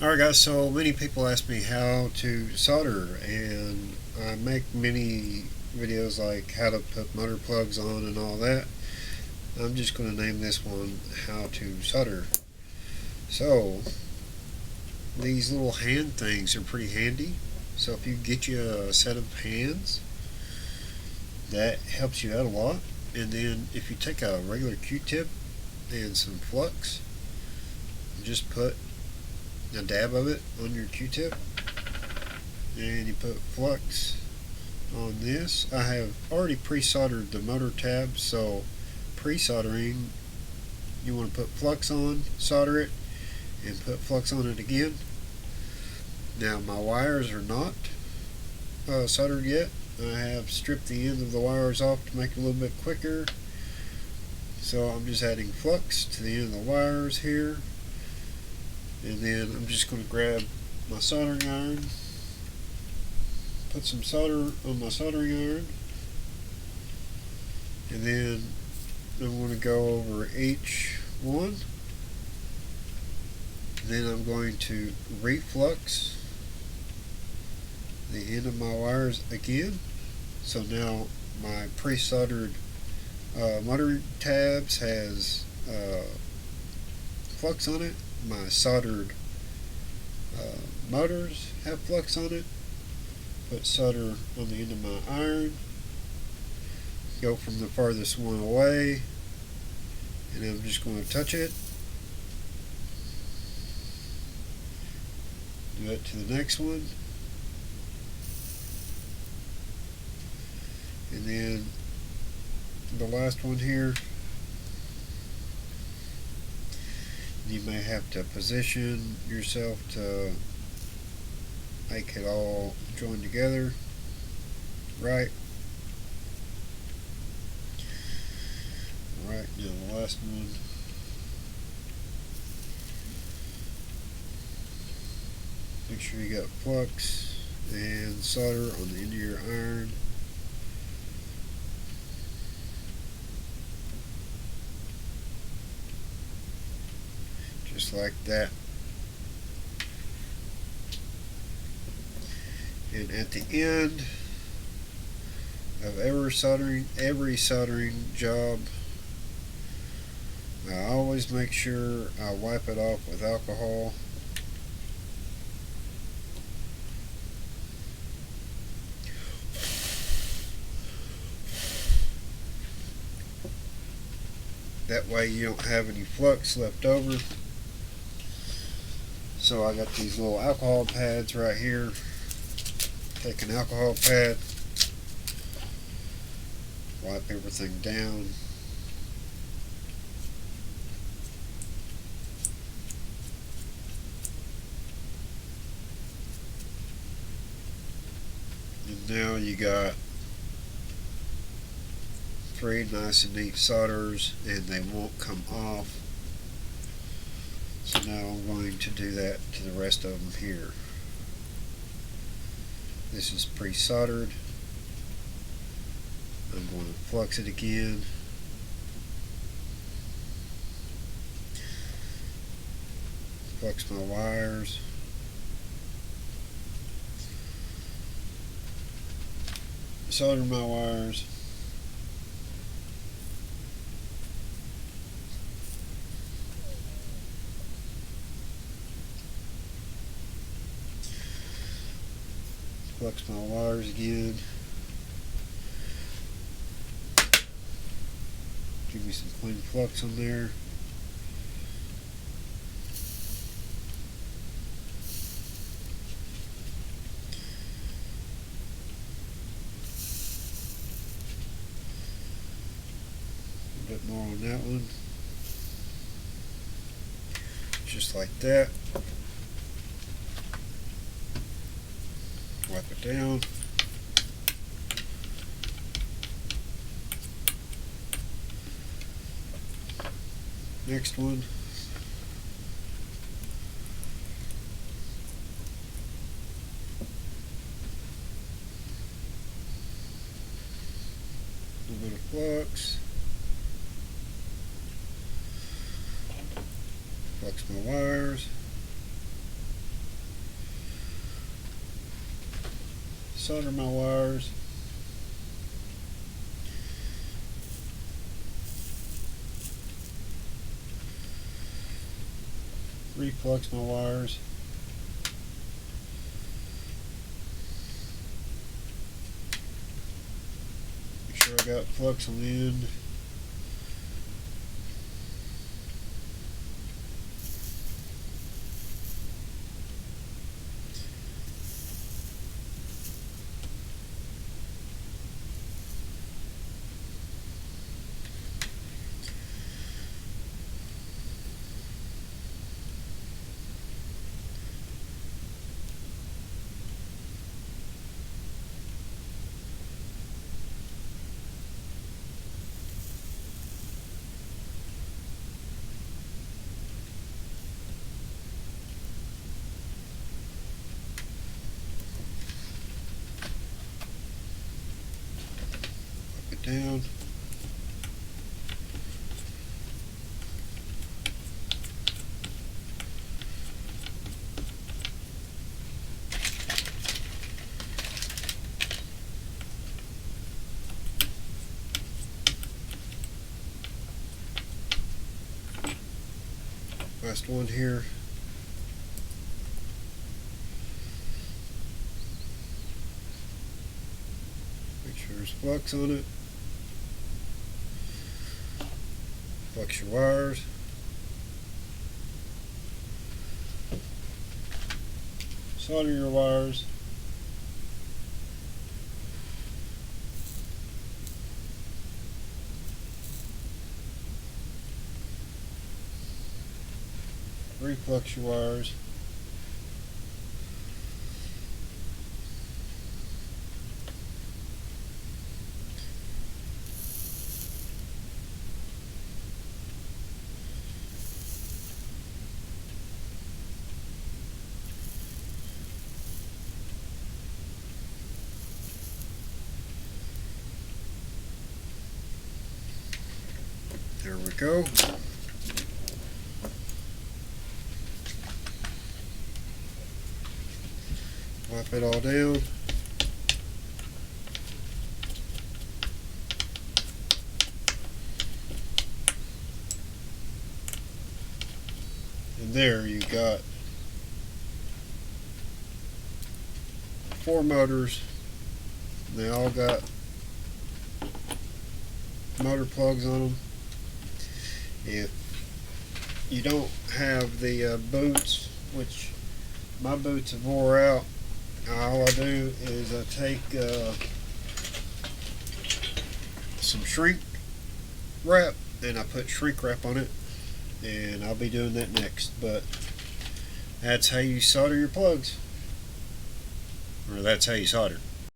Alright guys, so many people ask me how to solder, and I make many videos like how to put motor plugs on and all that. I'm just going to name this one how to solder. So these little hand things are pretty handy. So if you get you a set of hands, that helps you out a lot. And then if you take a regular Q-tip and some flux, just put a dab of it on your Q-tip, and you put flux on this. I have already pre-soldered the motor tab, so pre-soldering, you want to put flux on, solder it, and put flux on it again. Now my wires are not soldered yet. I have stripped the end of the wires off to make it a little bit quicker. So I'm just adding flux to the end of the wires here. And then I'm just going to grab my soldering iron, put some solder on my soldering iron, and then I'm going to go over each one. Then I'm going to reflux the end of my wires again. So now my pre-soldered motor tabs has flux on it. My soldered motors have flux on it. Put solder on the end of my iron. Go from the farthest one away, and I'm just going to touch it. Do it to the next one. And then the last one here, you may have to position yourself to make it all join together right. Alright, now the last one. Make sure you got flux and solder on the end of your iron. Just like that. And at the end of every soldering job, I always make sure I wipe it off with alcohol. That way you don't have any flux left over. So I got these little alcohol pads right here. Take an alcohol pad, wipe everything down. And now you got 3 nice and neat solders, and they won't come off. So now I'm going to do that to the rest of them here. This is pre-soldered. I'm going to flux it again. Flux my wires. Solder my wires. Flux my wires again. Give me some clean flux on there. A bit more on that one. Just like that. Wipe it down. Next one. A little bit of flux. Flux my wires. solder my wires. Reflux my wires. Make sure I got flux on the end. Down. Last one here. Make sure there's flux on it. Flux your wires. Solder your wires. Reflux your wires. There we go. Wipe it all down. And there you got 4 motors. They all got motor plugs on them. If you don't have the boots, which my boots have wore out, all I do is I take some shrink wrap and I put shrink wrap on it, and I'll be doing that next. But that's how you solder your plugs, or that's how you solder.